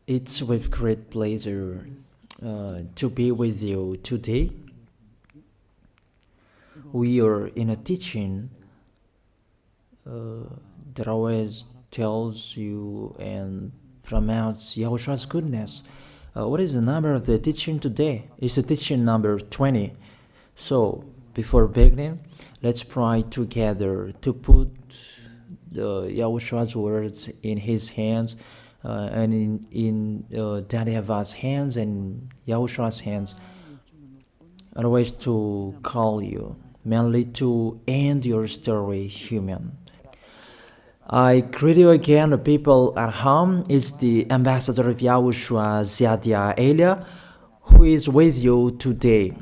It's with great pleasure to be with you today. We are in a teaching that always tells you and promotes Yahoshua's goodness. What is the number of the teaching today? It's the teaching number 20. So, before beginning, let's pray together to put Yahoshua's words in his hands and in Daddy Yahvah's hands and Yahoshua's hands. Otherwise, to call you, mainly to end your story human. I greet you again, the people at home. It's the ambassador of Yahushua, Ziadia Elia, who is with you today.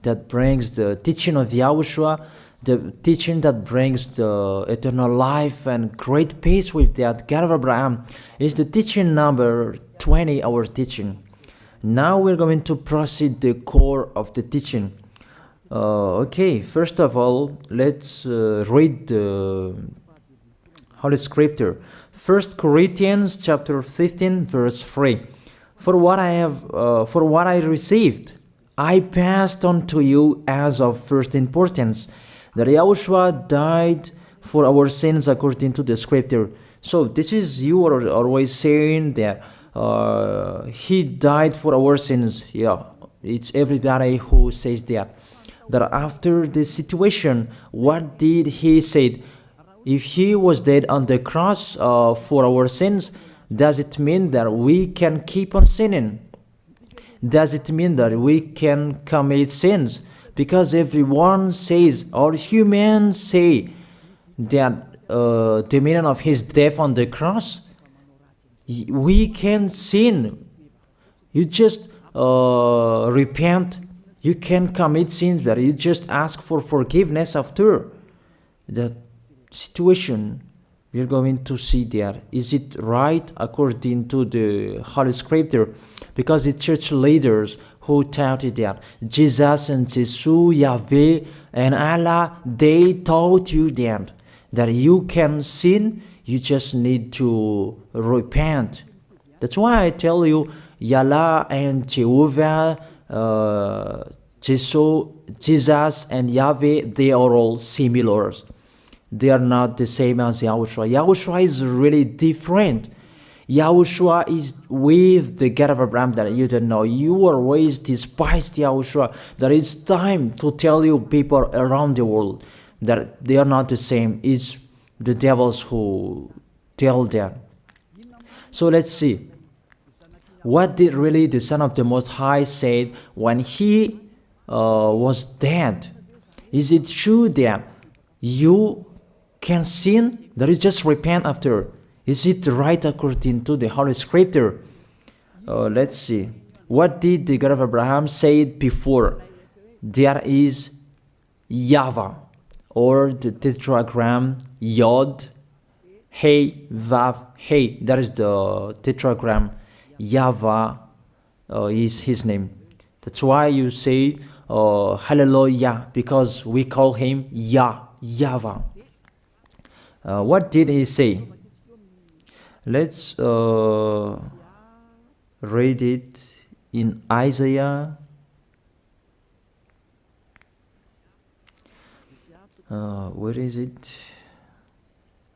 That brings the teaching of Yahushua, the teaching that brings the eternal life and great peace with that God of Abraham. Is the teaching number 20, our teaching. Now we're going to proceed the core of the teaching. Okay, first of all, let's read the Holy Scripture. 1 Corinthians chapter 15, verse 3. For what I received, I passed on to you as of first importance, that Yahushua died for our sins according to the Scripture. So this is, you are always saying that he died for our sins. Yeah, it's everybody who says that. That after the situation, what did he say? If he was dead on the cross for our sins, does it mean that we can keep on sinning? Does it mean that we can commit sins? Because everyone says, or humans say, that the meaning of his death on the cross, we can sin. You just repent. You can commit sins, but you just ask for forgiveness after that situation. We're going to see there. Is it right according to the Holy Scripture? Because the church leaders who taught it that Jesus and Jesus, Yahweh and Allah, they taught you that you can sin, you just need to repent. That's why I tell you, Yahlah and Jehovah, Jesus and Yahweh, they are all similar. They are not the same as Yahushua. Yahushua is really different. Yahushua is with the God of Abraham that you don't know. You always despised Yahushua. There is time to tell you people around the world that they are not the same. It's the devils who tell them. So let's see. What did really the Son of the Most High say when he was dead? Is it true that you can sin? That is just repent after. Is it right according to the Holy Scripture? Let's see. What did the God of Abraham say before? There is YAHVAH, or the tetragram Yod, Hey, Vav, Hey. That is the tetragram. YAHVAH is his name. That's why you say Hallelujah, because we call him YAHVAH. What did he say? Let's read it in Isaiah. Where is it?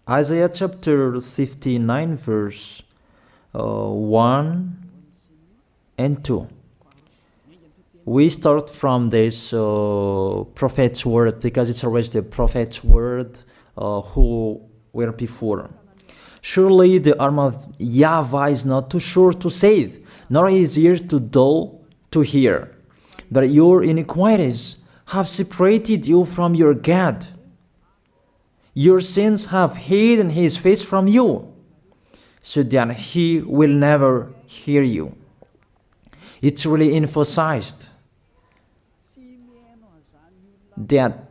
Isaiah chapter 59, verse 1 and 2. We start from this prophet's word, because it's always the prophet's word who were before. Surely the arm of YAHVAH is not too short to save, nor his ear too dull to hear. But your iniquities have separated you from your God. Your sins have hidden his face from you, so that he will never hear you. It's really emphasized that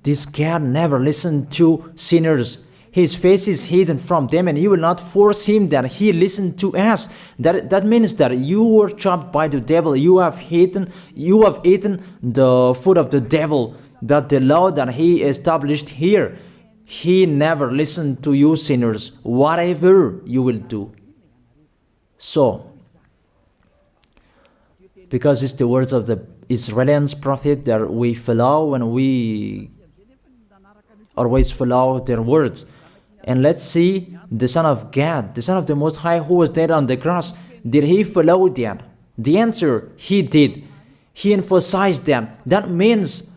this God never listened to sinners. His face is hidden from them, and he will not force him that he listen to us. That means that you were trapped by the devil. You have eaten the food of the devil. But the law that he established here, he never listened to you sinners, whatever you will do. So, because it's the words of the Israelians prophet that we follow, and we always follow their words. And let's see the Son of God, the Son of the Most High, who was dead on the cross. Did he follow that? The answer, he did. He emphasized that. That means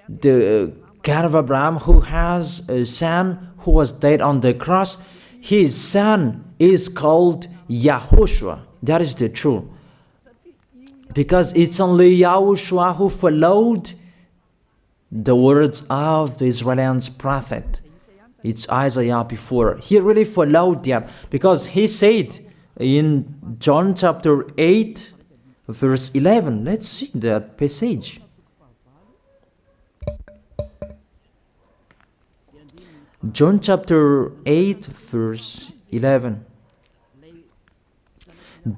the God of Abraham, who has a son who was dead on the cross, his son is called YAHOSHUAH. That is the truth. Because it's only YAHOSHUAH who followed the words of the Israelians prophet. It's Isaiah before. He really followed that, because he said in John chapter 8, verse 11. Let's see that passage. John chapter 8, verse 11.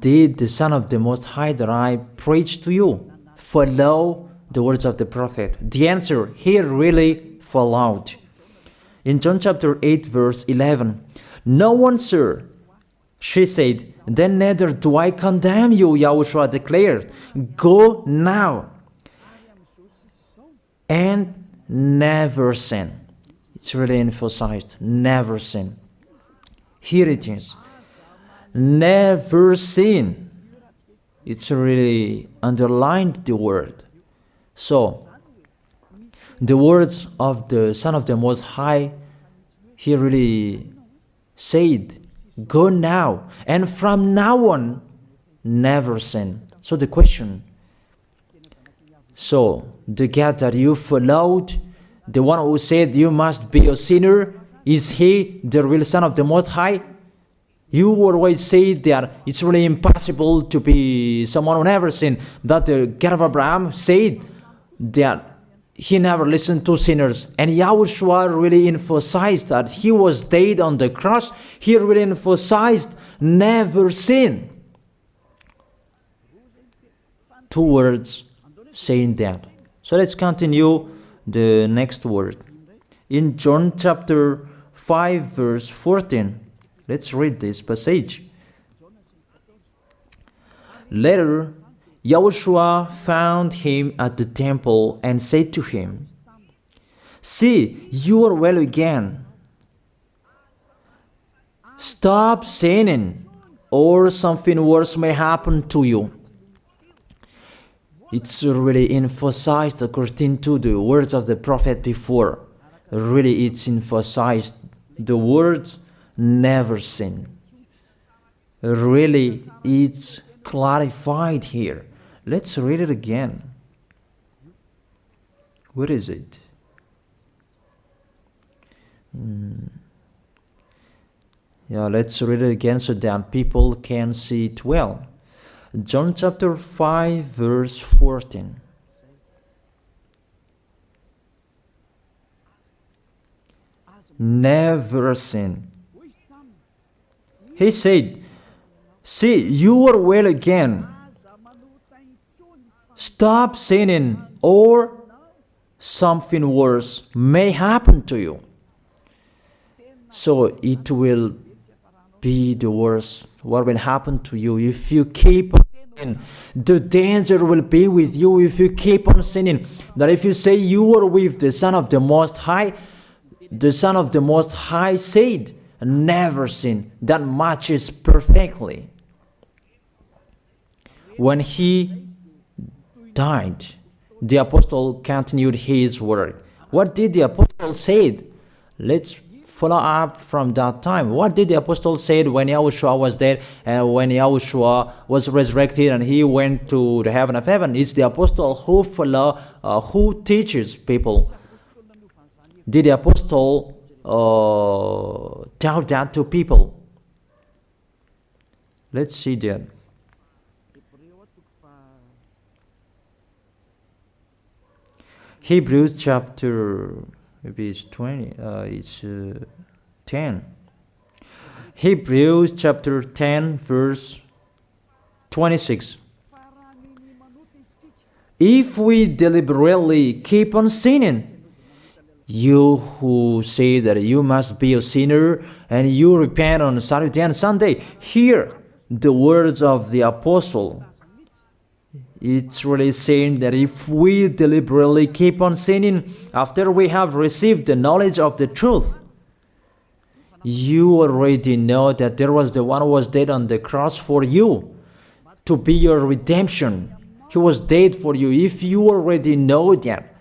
Did the Son of the Most High that I preach to you follow the words of the prophet? The answer, he really followed. In John chapter 8, verse 11, no one, sir, she said, then neither do I condemn you, YAHOSHUAH declared. Go now and never sin. It's really emphasized, never sin. Here it is. Never sin. It's really underlined the word. So, the words of the Son of the Most High, he really said, go now, and from now on, never sin. So the question, so the God that you followed, the one who said you must be a sinner, is he the real Son of the Most High? You always say that it's really impossible to be someone who never sinned. But the God of Abraham said that he never listened to sinners. And YAHOSHUAH really emphasized that he was dead on the cross. He really emphasized never sin. Two words saying that. So let's continue the next word. In John chapter 5, verse 14. Let's read this passage. Later, YAHOSHUAH found him at the temple and said to him, see, you are well again. Stop sinning, or something worse may happen to you. It's really emphasized according to the words of the prophet before. Really, it's emphasized the words never sin. Really, it's clarified here. Let's read it again. Where is it? Yeah, let's read it again so that people can see it well. John chapter 5, verse 14. Never sin. He said, see, you are well again. Stop sinning, or something worse may happen to you. So it will be the worst. What will happen to you if you keep on sinning? The danger will be with you if you keep on sinning. That if you say you are with the Son of the Most High, the Son of the Most High said, never sin. That matches perfectly. When he died, the apostle continued his work. What did the apostle say? Let's follow up from that time. What did the apostle say when YAHOSHUAH was dead and when YAHOSHUAH was resurrected and he went to the heaven of heaven? It's the apostle who teaches people. Did the apostle tell that to people? Let's see that. Hebrews chapter, maybe it's 20, it's 10. Hebrews chapter 10, verse 26. If we deliberately keep on sinning, you who say that you must be a sinner and you repent on Saturday and Sunday, here the words of the apostle. It's really saying that if we deliberately keep on sinning after we have received the knowledge of the truth, you already know that there was the one who was dead on the cross for you to be your redemption. He was dead for you. If you already know that,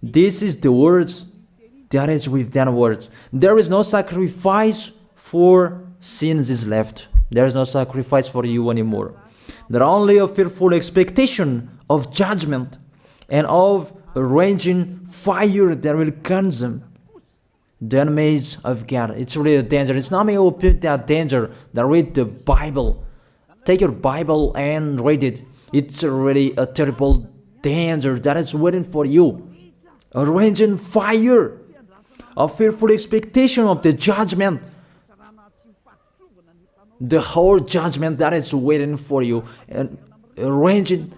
this is the words that is with that words. There is no sacrifice for sins is left. There is no sacrifice for you anymore. There are only a fearful expectation of judgment and of a raging fire that will consume the enemies of God. It's really a danger. It's not me who put that danger that read the Bible. Take your Bible and read it. It's really a terrible danger that is waiting for you. A raging fire, a fearful expectation of the judgment. The whole judgment that is waiting for you, and a raging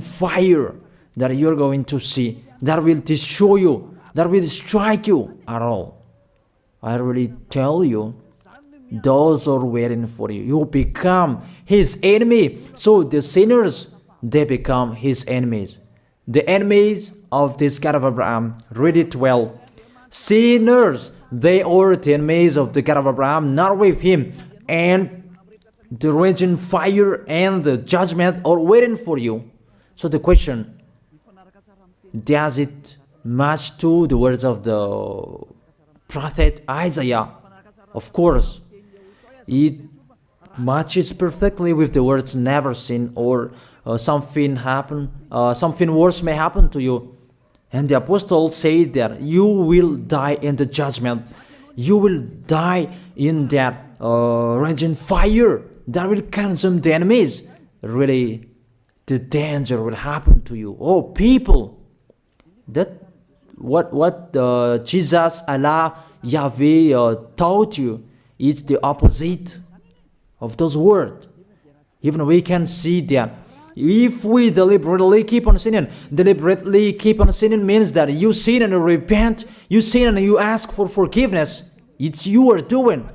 fire that you're going to see, that will destroy you, that will strike you at all. I really tell you, those are waiting for you. You become his enemy. So the sinners, they become his enemies. The enemies of this God of Abraham. Read it well. Sinners, they are the enemies of the God of Abraham, not with him. And the raging fire and the judgment are waiting for you. So the question, does it match to the words of the prophet Isaiah? Of course, it matches perfectly with the words never sin, or something worse may happen to you. And the apostle said that you will die in the judgment. You will die in that raging fire that will consume the enemies. Really, the danger will happen to you. Oh, people, that what Jesus, Allah, Yahweh taught you is the opposite of those words. Even we can see that if we deliberately keep on sinning means that you sin and you repent, you sin and you ask for forgiveness. It's you are doing.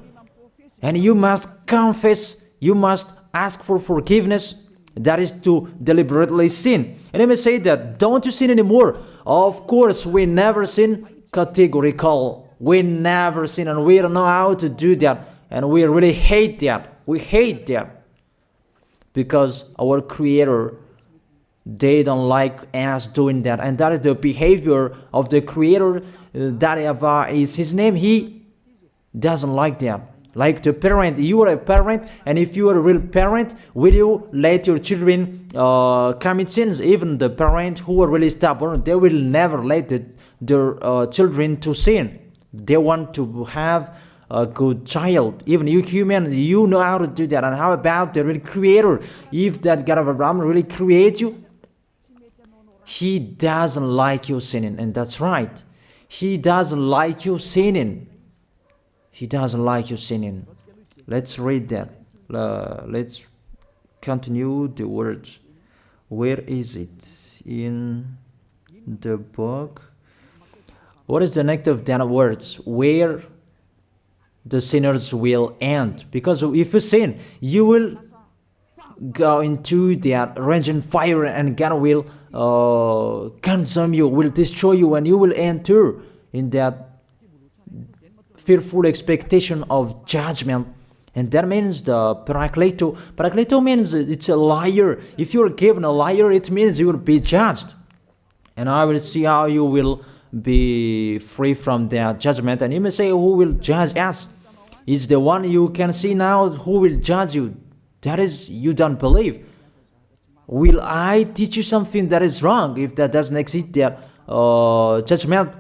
And you must confess, you must ask for forgiveness. That is to deliberately sin. And let me say that, don't you sin anymore? Of course, we never sin categorical. We never sin, and we don't know how to do that. And we really hate that. We hate that. Because our Creator, they don't like us doing that. And that is the behavior of the Creator. That YAHVAH is his name. He doesn't like that. Like the parent, you are a parent, and if you are a real parent, will you let your children commit sins? Even the parent who are really stubborn, they will never let their children to sin. They want to have a good child. Even you human, you know how to do that. And how about the real Creator? If that God of Abraham really creates you, he doesn't like you sinning. And that's right. He doesn't like you sinning. He doesn't like you sinning. Let's read that. Let's continue the words. Where is it? In the book. What is the next of that words? Where the sinners will end. Because if you sin, you will go into that raging fire, and God will consume you, will destroy you, and you will enter in that fearful expectation of judgment. And that means the parakleto. Parakleto means it's a liar. If you're given a liar, it means you will be judged. And I will see how you will be free from that judgment. And you may say, who will judge us? It's the one you can see now who will judge you. That is, you don't believe. Will I teach you something that is wrong if that doesn't exist, that judgment?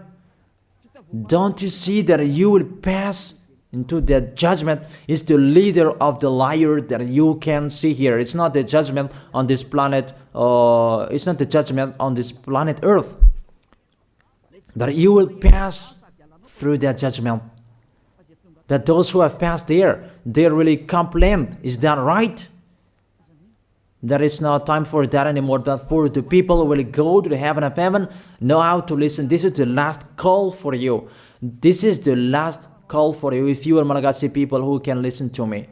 Don't you see that you will pass into that judgment? Is the leader of the liar that you can see here. It's not the judgment on this planet. It's not the judgment on this planet Earth. But you will pass through that judgment. That those who have passed there, they really complain. Is that right? There is no time for that anymore. But for the people who will go to the heaven of heaven, know how to listen. This is the last call for you. This is the last call for you. If you are Malagasy people who can listen to me,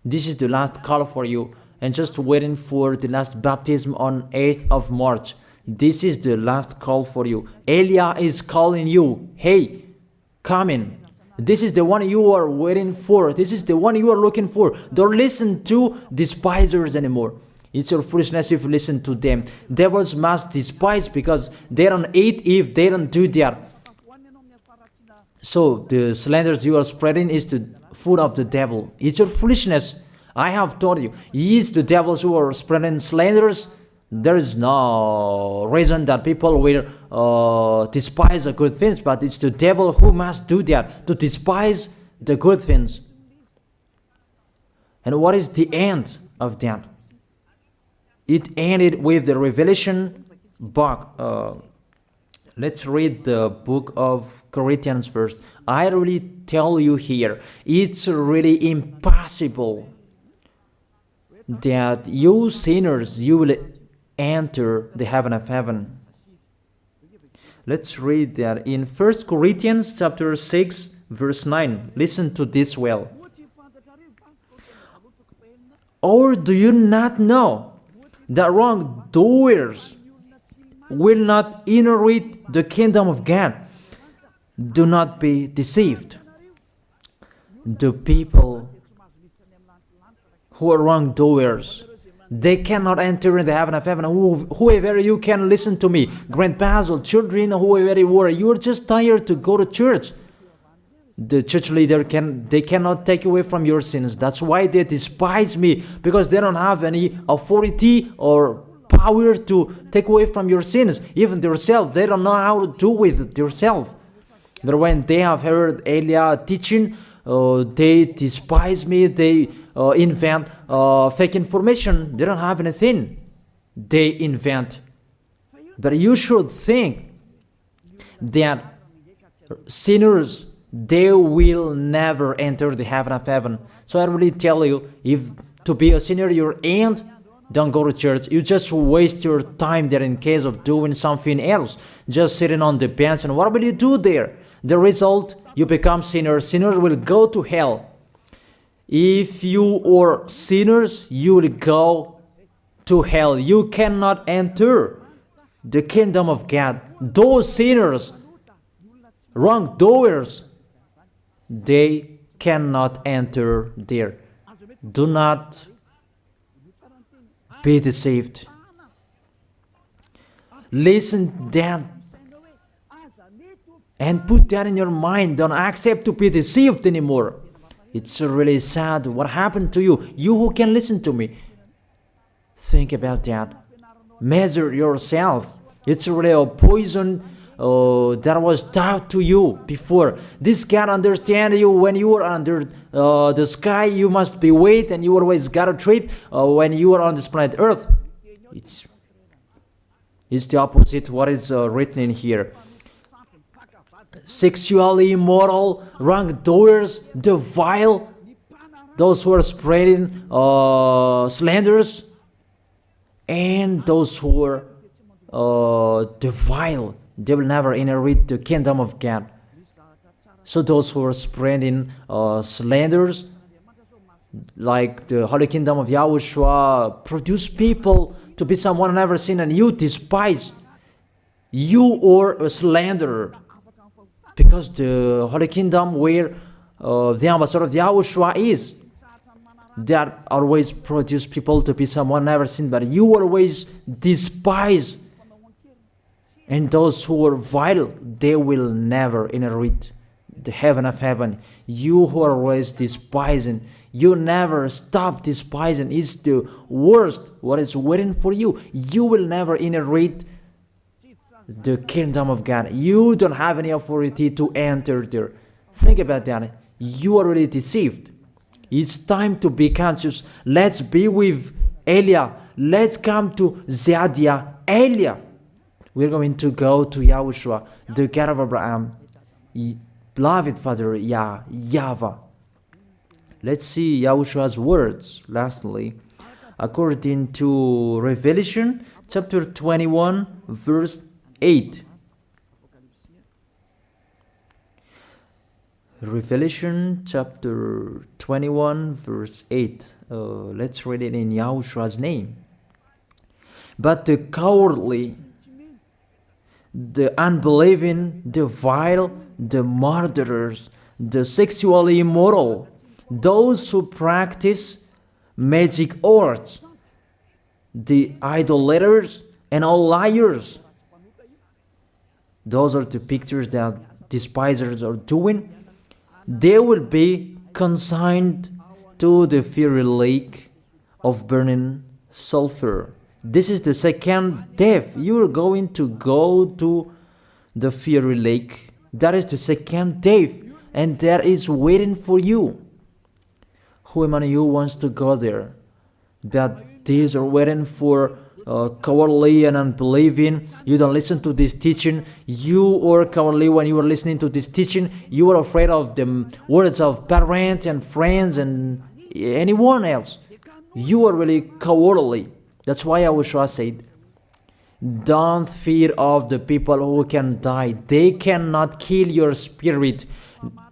This is the last call for you. And just waiting for the last baptism on 8th of March. This is the last call for you. Elia is calling you. Hey, come in. This is the one you are waiting for. This is the one you are looking for. Don't listen to despisers anymore. It's your foolishness if you listen to them. Devils must despise because they don't eat if they don't do that. So the slanders you are spreading is the food of the devil. It's your foolishness. I have told you. It's the devils who are spreading slanders. There is no reason that people will despise the good things, but it's the devil who must do that, to despise the good things. And what is the end of that? It ended with the Revelation book. Let's read the book of Corinthians first. I really tell you here, it's really impossible that you sinners, you will enter the heaven of heaven. Let's read that in 1 Corinthians chapter 6, verse 9. Listen to this well. Or do you not know that wrongdoers will not inherit the kingdom of God? Do not be deceived. The people who are wrongdoers, they cannot enter in the heaven of heaven. Whoever you can listen to me, grandpas or children, whoever you are, you are just tired to go to church. The church leader they cannot take away from your sins. That's why they despise me, because they don't have any authority or power to take away from your sins. Even themselves, they don't know how to do with it themselves. But when they have heard Elia teaching, they despise me. They invent fake information. They don't have anything. They invent. But you should think that sinners, they will never enter the heaven of heaven. So I really tell you, if to be a sinner you're in, don't go to church. You just waste your time there in case of doing something else. Just sitting on the bench, and what will you do there? The result, you become sinners. Sinners will go to hell. If you are sinners, you will go to hell. You cannot enter the kingdom of God. Those sinners, wrongdoers, they cannot enter there. Do not be deceived. Listen then and put that in your mind. Don't accept to be deceived anymore. It's really sad what happened to you. You who can listen to me, think about that. Measure yourself. It's really a poison that was taught to you before. This God understand you when you are under the sky. You must be wait, and you always got a trip when you are on this planet Earth. It's the opposite what is written in here. Sexually immoral, wrongdoers, the vile, those who are spreading slanders, and those who are the vile, they will never inherit the kingdom of God. So those who are spreading slanders, like the Holy Kingdom of YAHOSHUAH, produce people to be someone never seen, and you despise. You are a slanderer. Because the Holy Kingdom where the ambassador of YAHOSHUAH is, that always produce people to be someone never seen, but you always despise. And those who are vile, they will never inherit the heaven of heaven. You who are always despising, you never stop despising. It's the worst what is waiting for you. You will never inherit the kingdom of God. You don't have any authority to enter there. Think about that. You are already deceived. It's time to be conscious. Let's be with Elia. Let's come to Zadiah. Elia. We're going to go to YAHOSHUAH, the God of Abraham, beloved Father YAHVAH. Let's see YAHOSHUAH's words. Lastly, according to Revelation chapter 21, verse 8. Revelation chapter 21 verse 8. Let's read it in Yahoshua's name. But the cowardly, the unbelieving, the vile, the murderers, the sexually immoral, those who practice magic arts, the idolaters, and all liars. Those are the pictures that despisers are doing. They will be consigned to the fiery lake of burning sulfur. This is the second death. You are going to go to the fiery lake. That is the second death, and that is waiting for you. Who among you wants to go there? That these are waiting for cowardly and unbelieving. You don't listen to this teaching. You are cowardly when you are listening to this teaching. You are afraid of the words of parents and friends and anyone else. You are really cowardly. That's why YAHOSHUAH said, don't fear of the people who can die. They cannot kill your spirit.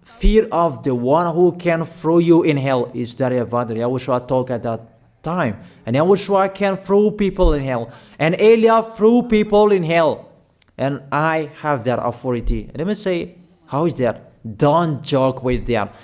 Fear of the one who can throw you in hell. Is that what YAHOSHUAH talked at that time? And YAHOSHUAH can throw people in hell. And Elia threw people in hell. And I have that authority. Let me say, how is that? Don't joke with that.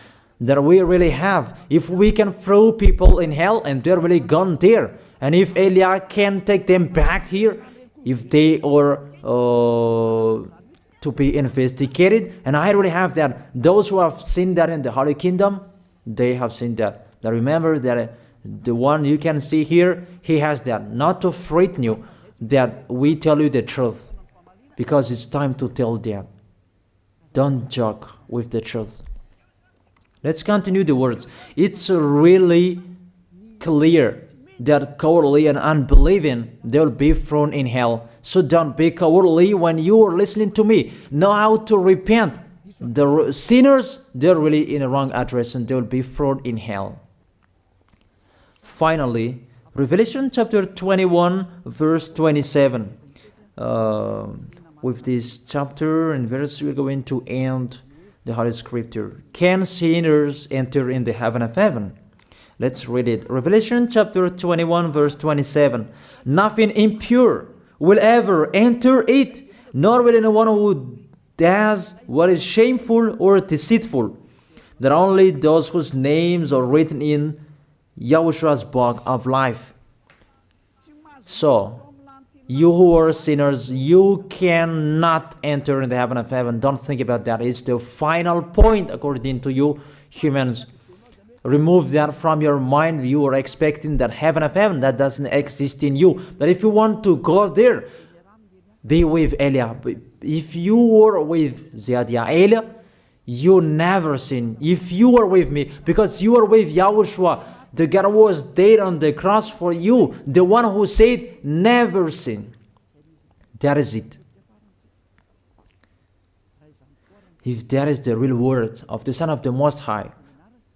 That we really have. If we can throw people in hell and they're really gone there, and if Elia can take them back here, if they are to be investigated, and I really have that. Those who have seen that in the Holy Kingdom, they have seen that. Now remember that the one you can see here, he has that. Not to frighten you, that we tell you the truth, because it's time to tell that. Don't joke with the truth. Let's continue the words. It's really clear that cowardly and unbelieving, they'll be thrown in hell. So don't be cowardly when you are listening to me. Know how to repent. The sinners, they're really in the wrong address and they'll be thrown in hell. Finally, Revelation chapter 21 verse 27. With this chapter and verse, we're going to end the Holy Scripture. Can sinners enter in the heaven of heaven? Let's read it. Revelation chapter 21 verse 27. Nothing impure will ever enter it, nor will anyone who does what is shameful or deceitful. That only those whose names are written in YAHOSHUAH's book of life. So, you who are sinners, you cannot enter in the heaven of heaven. Don't think about that. It's the final point according to you humans. Remove that from your mind. You are expecting that heaven of heaven that doesn't exist in you. But if you want to go there, be with Elia. If you were with Elia, you never sin. If you are with me, because you are with YAHOSHUAH, the God was dead on the cross for you, the one who said never sin. That is it. If that is the real word of the Son of the Most High,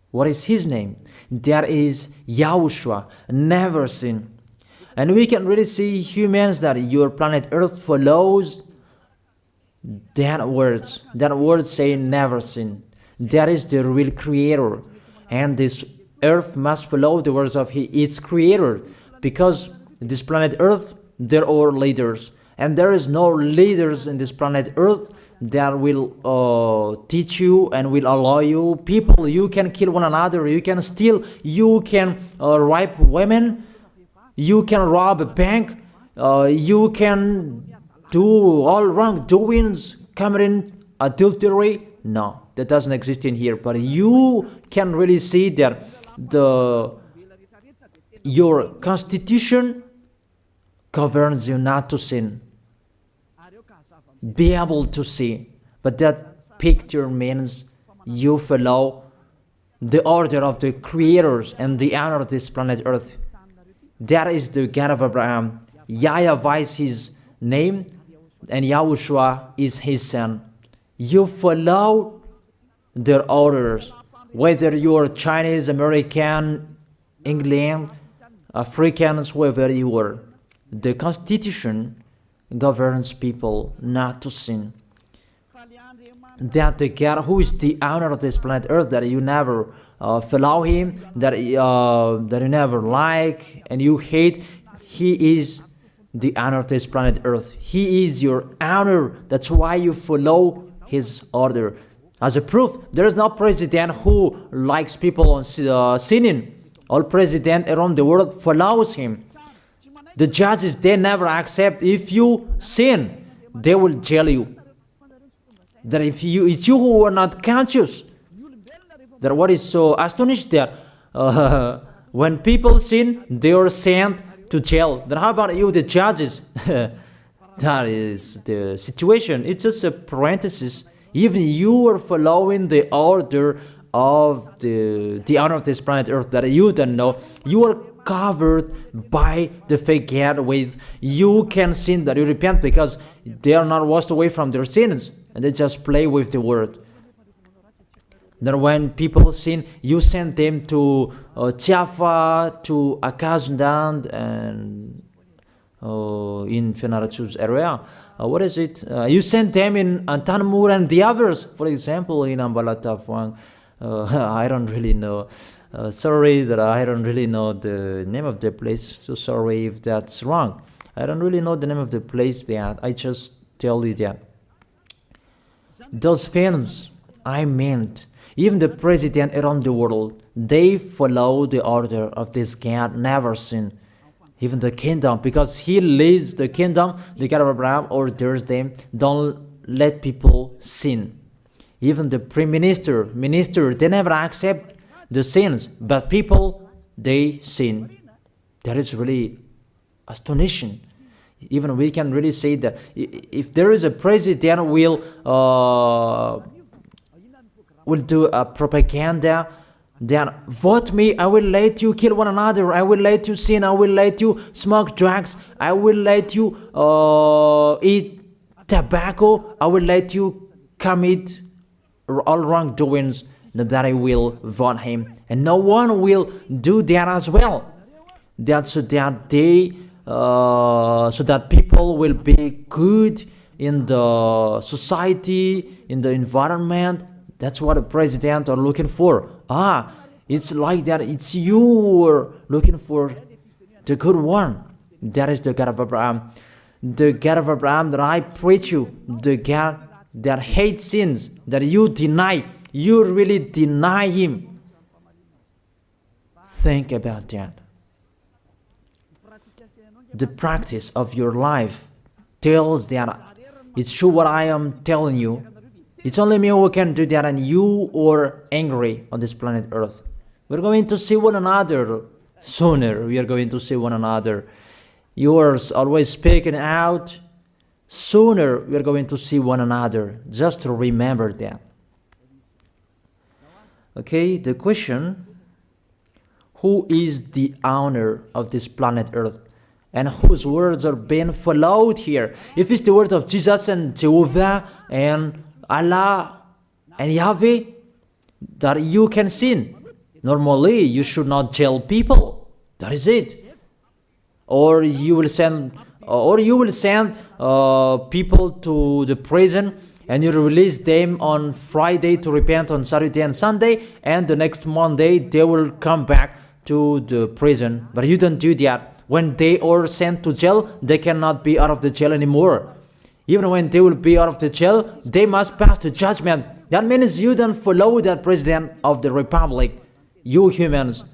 what is his name? That is YAHOSHUAH, never sin. And we can really see humans that your planet Earth follows that words. That word saying never sin. That is the real creator. And this Earth must follow the words of its creator. Because this planet Earth, there are leaders. And there is no leaders in this planet Earth that will teach you and will allow you. People, you can kill one another, you can steal, you can rape women, you can rob a bank, you can do all wrongdoings, committing adultery. No, that doesn't exist in here. But you can really see that your constitution governs you not to sin. Be able to see. But that picture means you follow the order of the creators and the honor of this planet Earth. That is the God of Abraham. YAHVAH is his name, and YAHOSHUAH is his son. You follow their orders, whether you are Chinese, American, England, Africans, whoever you are. The Constitution governs people not to sin. that the God who is the owner of this planet Earth, that you never follow him, that you never like and you hate, he is the owner of this planet Earth. He is your owner. That's why you follow his order. As a proof, there is no president who likes people on sinning. All president around the world follows him. The judges, they never accept. If you sin, they will jail you. That if it's you who are not conscious. That what is so astonished that when people sin, they are sent to jail. Then how about you, the judges? That is the situation. It's just a parenthesis. Even you are following the order of the owner of this planet Earth that you don't know. You are covered by the fake God with you can sin, that you repent, because they are not washed away from their sins and they just play with the word. Then when people sin, you send them to YAHVAH, to Akazundan, and in Fenarachu's area. What is it? You send them in Antanmur and the others. For example, in Ambalatafwang. I don't really know. Sorry that I don't really know the name of the place. So sorry if that's wrong. I don't really know the name of the place, but I just tell you that. Those films, I meant, even the president around the world, they follow the order of this God, never sin. Even the kingdom, because he leads the kingdom, the God of Abraham orders them, don't let people sin. Even the prime minister, they never accept the sins, but people, they sin. That is really astonishing. Even we can really say that if there is a president will do a propaganda, then vote me, I will let you kill one another, I will let you sin, I will let you smoke drugs, I will let you eat tobacco, I will let you commit all wrongdoings, that I will vote him. And no one will do that as well. That's so that they so that people will be good in the society, in the environment. That's what the president are looking for. It's like that. It's you who are looking for the good one. That is the God of Abraham. The God of Abraham that I preach you. The God that hates sins, that you deny. You really deny him. Think about that. The practice of your life tells that it's true what I am telling you. It's only me who can do that, and you are angry on this planet Earth. We're going to see one another sooner. We are going to see one another. You are always speaking out. Sooner we are going to see one another. Just to remember that. Okay, the question, who is the owner of this planet Earth? And whose words are being followed here? If it's the word of Jesus and Jehovah and Allah and Yahweh, that you can sin. Normally, you should not jail people. That is it. Or you will send people to the prison, and you release them on Friday to repent on Saturday and Sunday, and the next Monday they will come back to the prison. But you don't do that. When they are sent to jail, they cannot be out of the jail anymore. Even when they will be out of the jail, they must pass the judgment. That means you don't follow that president of the republic, you humans.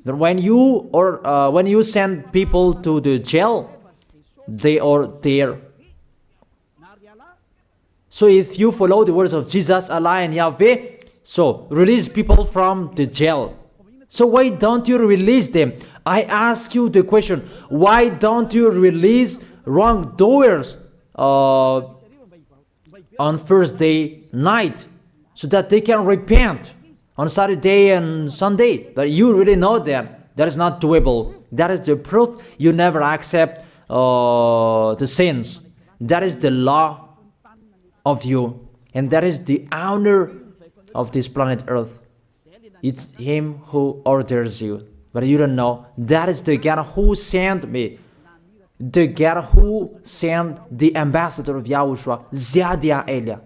That when you send people to the jail, they are there. So if you follow the words of Jesus, Allah and Yahweh, so release people from the jail. So why don't you release them? I ask you the question, why don't you release wrongdoers on Thursday night so that they can repent on Saturday and Sunday? But you really know that that is not doable. That is the proof you never accept the sins. That is the law of you, and that is the owner of this planet Earth. It's him who orders you, but you don't know. That is the God who sent me, the God who sent the ambassador of Yahushua, Ziadia Elia.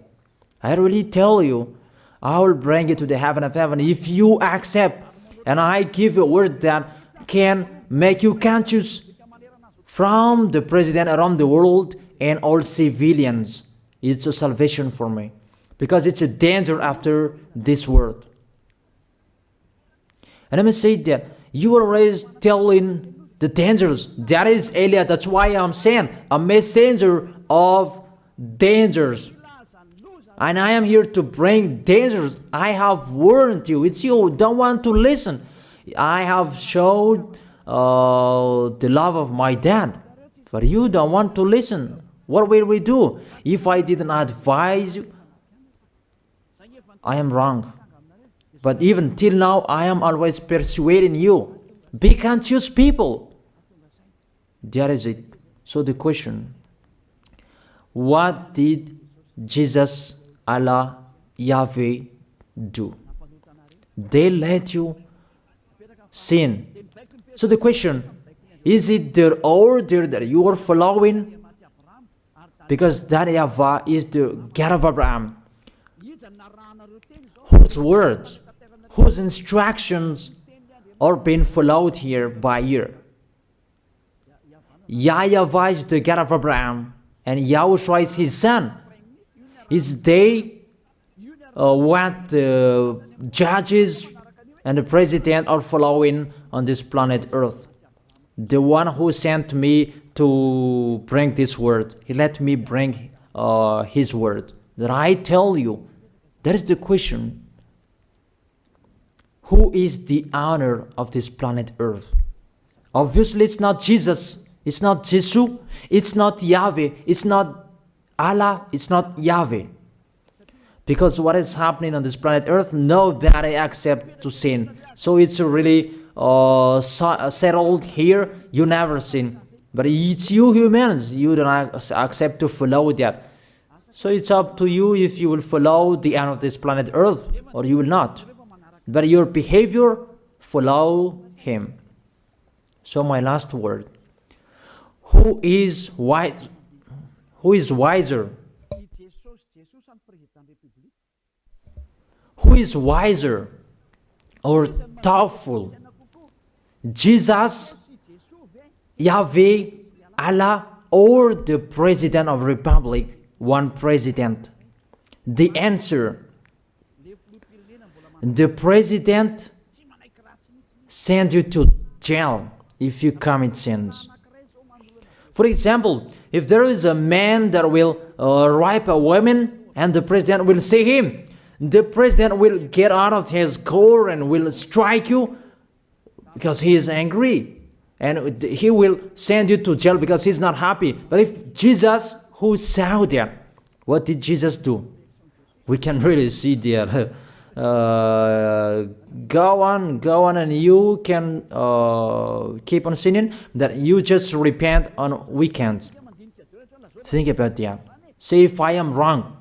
I really tell you, I will bring you to the heaven of heaven if you accept, and I give you a word that can make you conscious from the president around the world and all civilians. It's a salvation for me, because it's a danger after this world. And let me say that you are always telling the dangers. That is Eliah. That's why I'm saying a messenger of dangers. And I am here to bring dangers. I have warned you. It's you don't want to listen. I have showed the love of my dad, but you don't want to listen. What will we do? If I didn't advise you, I am wrong. But even till now, I am always persuading you. Be conscious people. That is it. So the question, what did Jesus, Allah, Yahweh do? They let you sin. So the question, is it their order that you are following? Because that YAHVAH is the God of Abraham, whose words, whose instructions are being followed here by year. YAHVAH is the God of Abraham, and YAHOSHUAH is his son. Is they what the judges and the president are following on this planet Earth. The one who sent me to bring this word, he let me bring his word. That I tell you, that is the question. Who is the owner of this planet Earth? Obviously, it's not Jesus. It's not Jesus. It's not Yahweh. It's not Allah. It's not Yahweh. Because what is happening on this planet Earth, nobody accepts to sin. So it's really settled here. You never sin. But it's you humans. You don't accept to follow that. So it's up to you if you will follow the end of this planet Earth or you will not. But your behavior, follow him. So my last word. Who is wise? Who is wiser? Who is wiser or thoughtful? Jesus, Yahweh, Allah, or the President of Republic? One president. The answer. The president sends you to jail if you commit sins. For example, if there is a man that will rape a woman and the president will see him, the president will get out of his car and will strike you because he is angry. And he will send you to jail because he's not happy. But if Jesus, who saw that, what did Jesus do? We can really see that. Go on, and you can keep on sinning, that you just repent on weekends. Think about that. Say if I am wrong.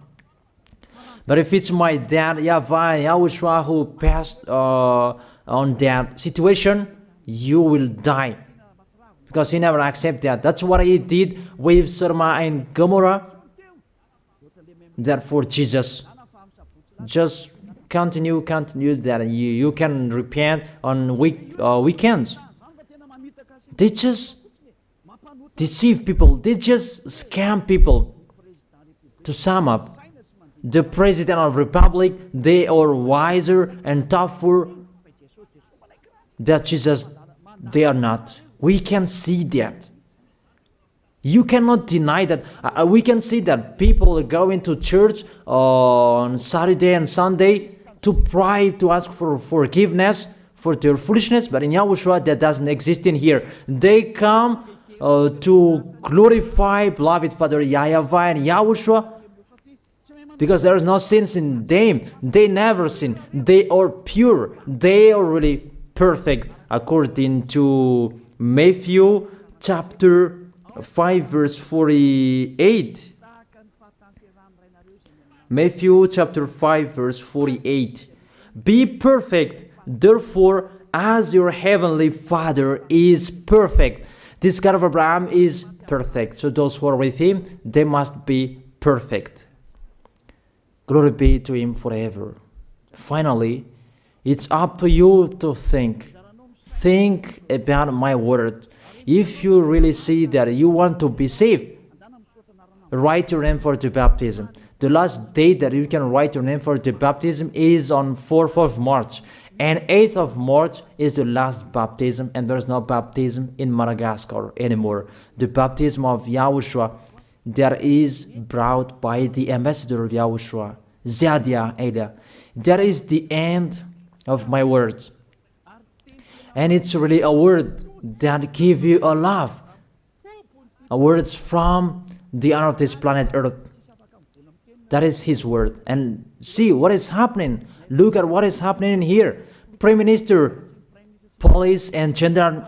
But if it's my dad, YAHVAH, YAHOSHUAH, who passed on that situation, you will die. Because he never accepted that. That's what he did with Sodom and Gomorrah. That for Jesus. Just continue that you can repent on weekends. They just deceive people. They just scam people. To sum up, the President of Republic, they are wiser and tougher than Jesus. They are not. We can see that. You cannot deny that. We can see that people are going to church on Saturday and Sunday to pray, to ask for forgiveness for their foolishness. But in YAHOSHUAH, that doesn't exist in here. They come to glorify beloved Father YAHVAH and YAHOSHUAH because there is no sins in them. They never sin. They are pure. They are really perfect according to Matthew chapter 5 verse 48. Matthew chapter 5 verse 48. Be perfect, therefore, as your heavenly Father is perfect. This God of Abraham is perfect. So those who are with him, they must be perfect. Glory be to Him forever. Finally, it's up to you to think. Think about my word. If you really see that you want to be saved, write your name for the baptism. The last date that you can write your name for the baptism is on 4th of March. And 8th of March is the last baptism, and there's no baptism in Madagascar anymore. The baptism of Yahushua that is brought by the ambassador of Yahushua, Zadia Ada. That is the end of my words. And it's really a word that gives you a love. A word from the honor of this planet Earth. That is His word. And see what is happening. Look at what is happening in here. Prime Minister, police, and gendarme.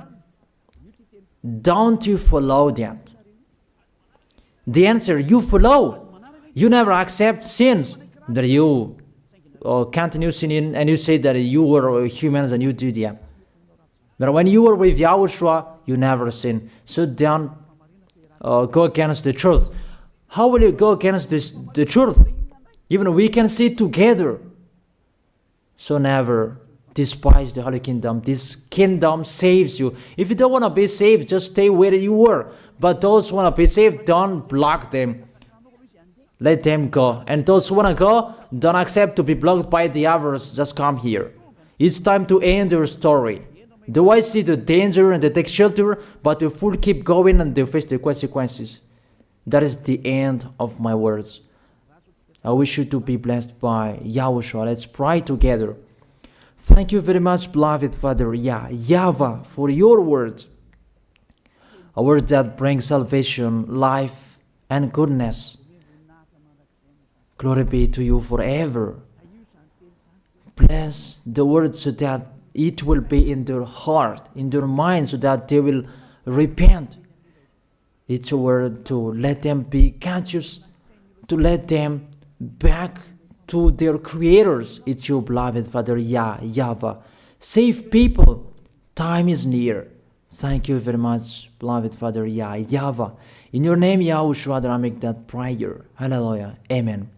Don't you follow that? The answer, you follow. You never accept sins. That you continue sinning and you say that you were humans and you do that. But when you were with Yahushua, you never sin. So don't go against the truth. How will you go against the truth? Even we can see together. So never despise the Holy Kingdom. This kingdom saves you. If you don't want to be saved, just stay where you were. But those who want to be saved, don't block them. Let them go. And those who want to go, don't accept to be blocked by the others. Just come here. It's time to end your story. Do I see the danger and they take shelter, but the fool keep going and they face the consequences? That is the end of my words. I wish you to be blessed by Yahushua. Let's pray together. Thank you very much, beloved Father YAHVAH, for your word. A word that brings salvation, life, and goodness. Glory be to you forever. Bless the word so that it will be in their heart, in their mind, so that they will repent. It's a word to let them be conscious, to let them back to their creators. It's your beloved Father YAHVAH. Save people. Time is near. Thank you very much, beloved Father YAHVAH. In your name, Yahushua, I make that prayer. Hallelujah. Amen.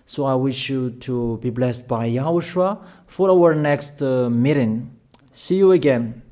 So I wish you to be blessed by Yahushua for our next meeting. See you again.